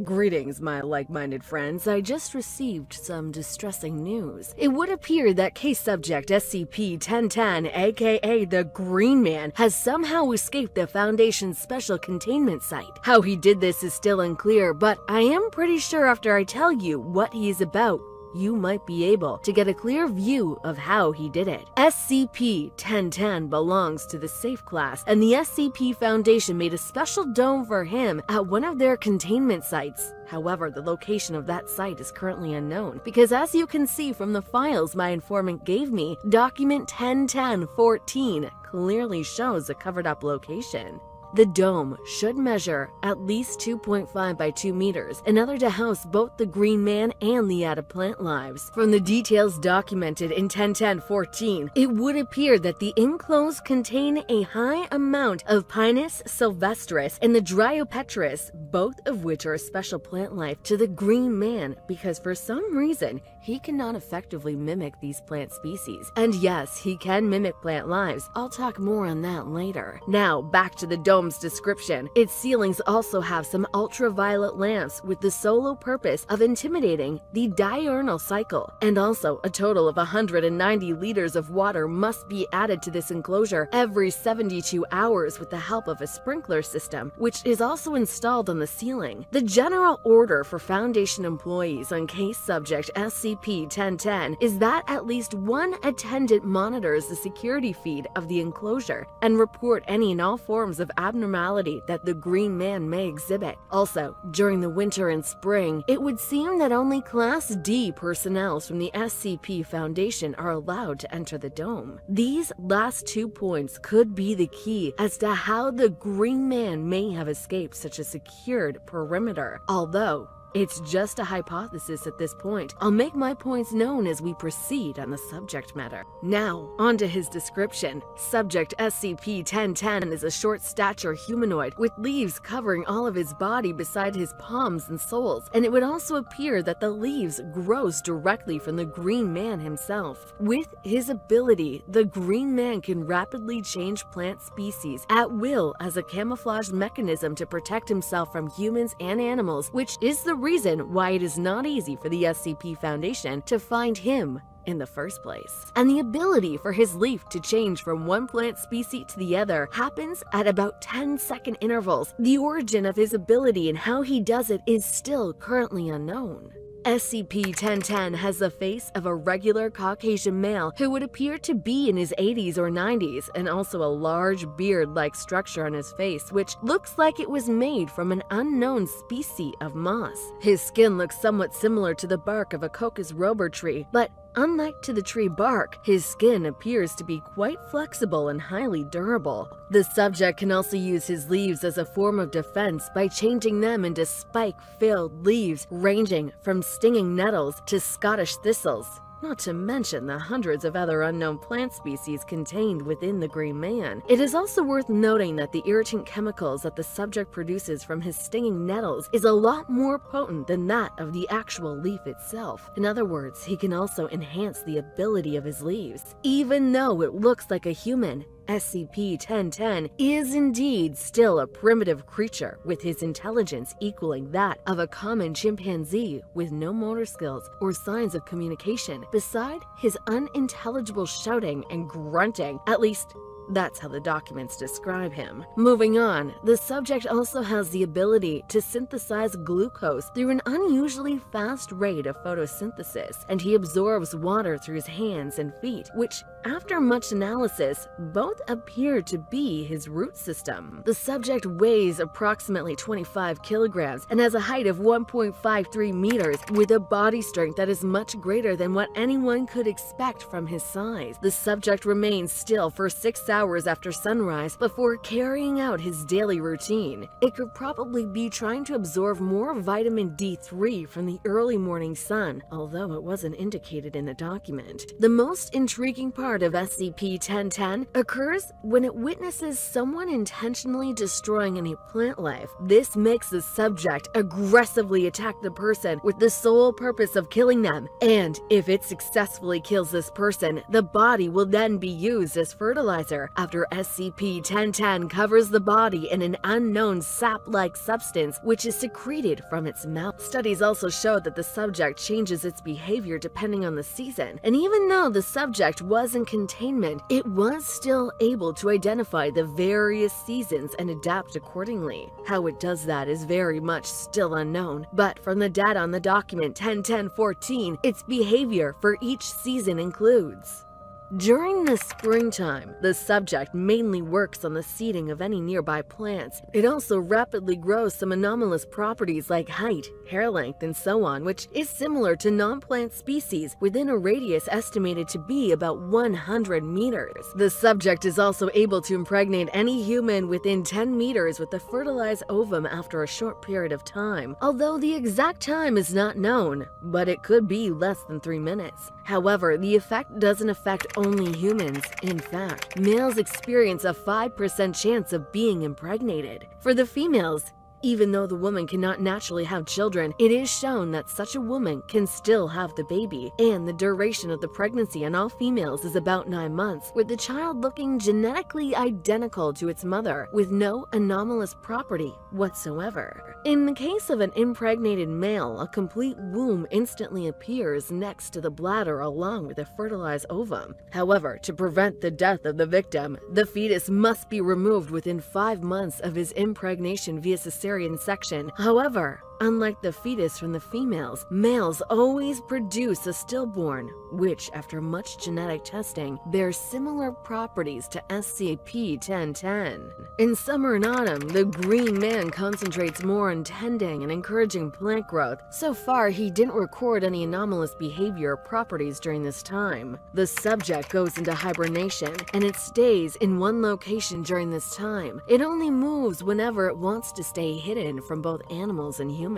Greetings, my like-minded friends. I just received some distressing news. It would appear that case subject SCP-1010, aka the Green Man, has somehow escaped the Foundation's special containment site. How he did this is still unclear, but I am pretty sure after I tell you what he is about, you might be able to get a clear view of how he did it. SCP-1010 belongs to the Safe class, and the SCP Foundation made a special dome for him at one of their containment sites. However, the location of that site is currently unknown, because as you can see from the files my informant gave me, document 1010-14 clearly shows a covered-up location. The dome should measure at least 2.5 by 2 meters, in order to house both the Green Man and the added plant lives. From the details documented in 1010-14, it would appear that the enclosed contain a high amount of Pinus sylvestris and the Dryopetrus, both of which are a special plant life to the Green Man, because for some reason, he cannot effectively mimic these plant species. And yes, he can mimic plant lives. I'll talk more on that later. Now, back to the dome's description. Its ceilings also have some ultraviolet lamps with the sole purpose of intimidating the diurnal cycle. And also, a total of 190 liters of water must be added to this enclosure every 72 hours with the help of a sprinkler system, which is also installed on the ceiling. The general order for Foundation employees on case subject SCP-1010 is that at least one attendant monitors the security feed of the enclosure and report any and all forms of abnormality that the Green Man may exhibit. Also, during the winter and spring, it would seem that only Class D personnel from the SCP Foundation are allowed to enter the dome. These last 2 points could be the key as to how the Green Man may have escaped such a secured perimeter, although it's just a hypothesis at this point. I'll make my points known as we proceed on the subject matter. Now, onto his description. Subject SCP-1010 is a short-stature humanoid with leaves covering all of his body beside his palms and soles, and it would also appear that the leaves grows directly from the Green Man himself. With his ability, the Green Man can rapidly change plant species at will as a camouflage mechanism to protect himself from humans and animals, which is the reason why it is not easy for the SCP Foundation to find him in the first place. And the ability for his leaf to change from one plant species to the other happens at about 10-second intervals. The origin of his ability and how he does it is still currently unknown. SCP-1010 has the face of a regular Caucasian male who would appear to be in his 80s or 90s, and also a large beard-like structure on his face, which looks like it was made from an unknown species of moss. His skin looks somewhat similar to the bark of a Cocos robur tree, but unlike to the tree bark, his skin appears to be quite flexible and highly durable. The subject can also use his leaves as a form of defense by changing them into spike-filled leaves ranging from stinging nettles to Scottish thistles, not to mention the hundreds of other unknown plant species contained within the Green Man. It is also worth noting that the irritant chemicals that the subject produces from his stinging nettles is a lot more potent than that of the actual leaf itself. In other words, he can also enhance the ability of his leaves. Even though it looks like a human, SCP-1010 is indeed still a primitive creature, with his intelligence equaling that of a common chimpanzee with no motor skills or signs of communication, beside his unintelligible shouting and grunting. At least, that's how the documents describe him. Moving on, the subject also has the ability to synthesize glucose through an unusually fast rate of photosynthesis, and he absorbs water through his hands and feet, which, after much analysis, both appear to be his root system. The subject weighs approximately 25 kilograms and has a height of 1.53 meters, with a body strength that is much greater than what anyone could expect from his size. The subject remains still for 6 hours after sunrise before carrying out his daily routine. It could probably be trying to absorb more vitamin D3 from the early morning sun, although it wasn't indicated in the document. The most intriguing part of SCP-1010 occurs when it witnesses someone intentionally destroying any plant life. This makes the subject aggressively attack the person with the sole purpose of killing them, and if it successfully kills this person, the body will then be used as fertilizer. however, after SCP-1010 covers the body in an unknown sap-like substance which is secreted from its mouth. Studies also showed that the subject changes its behavior depending on the season, and even though the subject was in containment, it was still able to identify the various seasons and adapt accordingly. How it does that is very much still unknown, but from the data on the document 101014, its behavior for each season includes: during the springtime, the subject mainly works on the seeding of any nearby plants. It also rapidly grows some anomalous properties like height, hair length, and so on, which is similar to non-plant species within a radius estimated to be about 100 meters. The subject is also able to impregnate any human within 10 meters with a fertilized ovum after a short period of time, although the exact time is not known, but it could be less than 3 minutes. However, the effect doesn't affect only humans. In fact, males experience a 5% chance of being impregnated. For the females, even though the woman cannot naturally have children, it is shown that such a woman can still have the baby, and the duration of the pregnancy in all females is about 9 months, with the child looking genetically identical to its mother, with no anomalous property whatsoever. In the case of an impregnated male, a complete womb instantly appears next to the bladder along with a fertilized ovum. However, to prevent the death of the victim, the fetus must be removed within 5 months of his impregnation via cesarean section. However, unlike the fetus from the females, males always produce a stillborn, which, after much genetic testing, bears similar properties to SCP-1010. In summer and autumn, the Green Man concentrates more on tending and encouraging plant growth. So far, he didn't record any anomalous behavior or properties during this time. The subject goes into hibernation, and it stays in one location during this time. It only moves whenever it wants to stay hidden from both animals and humans.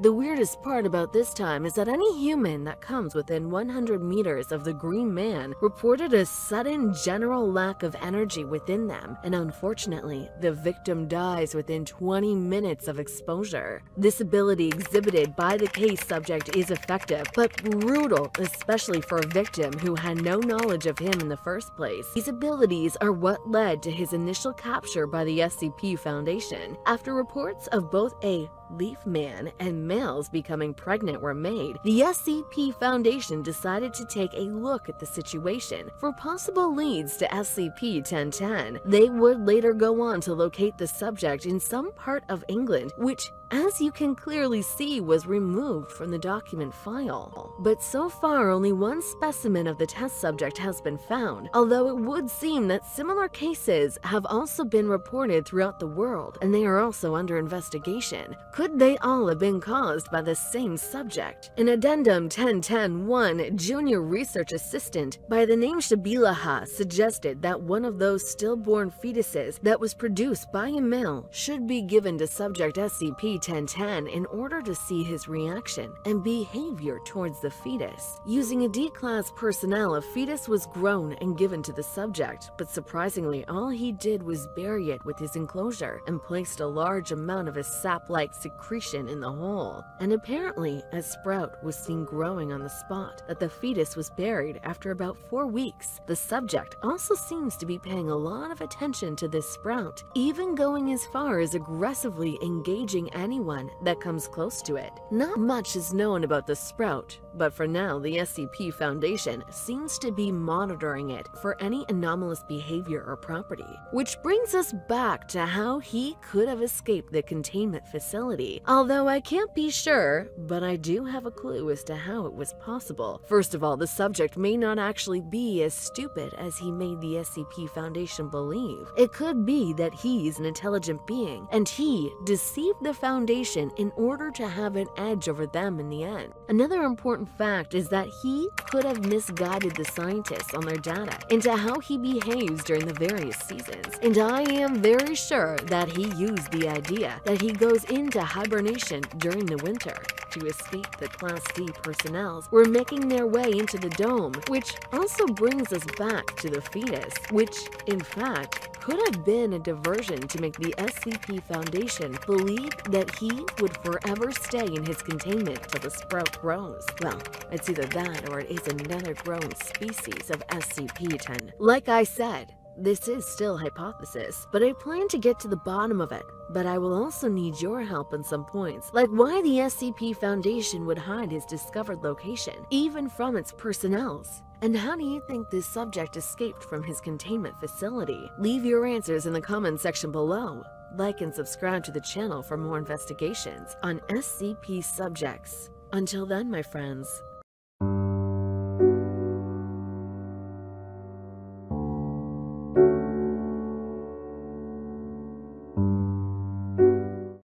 The weirdest part about this time is that any human that comes within 100 meters of the Green Man reported a sudden general lack of energy within them, and unfortunately, the victim dies within 20 minutes of exposure. This ability exhibited by the case subject is effective, but brutal, especially for a victim who had no knowledge of him in the first place. These abilities are what led to his initial capture by the SCP Foundation. After reports of both a Leaf Man and males becoming pregnant were made, the SCP Foundation decided to take a look at the situation for possible leads to SCP-1010. They would later go on to locate the subject in some part of England, which, as you can clearly see, was removed from the document file. But so far, only one specimen of the test subject has been found, although it would seem that similar cases have also been reported throughout the world, and they are also under investigation. Could they all have been caused by the same subject? In Addendum 1010-1, Junior Research Assistant by the name Shabilaha suggested that one of those stillborn fetuses that was produced by a male should be given to subject SCP-1010 in order to see his reaction and behavior towards the fetus. Using a D-Class personnel, a fetus was grown and given to the subject, but surprisingly, all he did was bury it with his enclosure and placed a large amount of his sap-like secretion in the hole. And apparently, a sprout was seen growing on the spot that the fetus was buried after about 4 weeks. The subject also seems to be paying a lot of attention to this sprout, even going as far as aggressively engaging anyone that comes close to it. Not much is known about the sprout, but for now, the SCP Foundation seems to be monitoring it for any anomalous behavior or property. Which brings us back to how he could have escaped the containment facility. Although I can't be sure, but I do have a clue as to how it was possible. First of all, the subject may not actually be as stupid as he made the SCP Foundation believe. It could be that he's an intelligent being, and he deceived the Foundation in order to have an edge over them in the end. Another important fact is that he could have misguided the scientists on their data into how he behaves during the various seasons, and I am very sure that he used the idea that he goes into hibernation during the winter to escape the Class C personnel who were making their way into the dome, which also brings us back to the fetus, which, in fact, could have been a diversion to make the SCP Foundation believe that he would forever stay in his containment till the sprout grows. Well, it's either that or it is another growing species of SCP-10. Like I said, This is still hypothesis, but I plan to get to the bottom of it. But I will also need your help on some points, like why the SCP Foundation would hide his discovered location, even from its personnel. And how do you think this subject escaped from his containment facility? Leave your answers in the comment section below. Like and subscribe to the channel for more investigations on SCP subjects. Until then, my friends,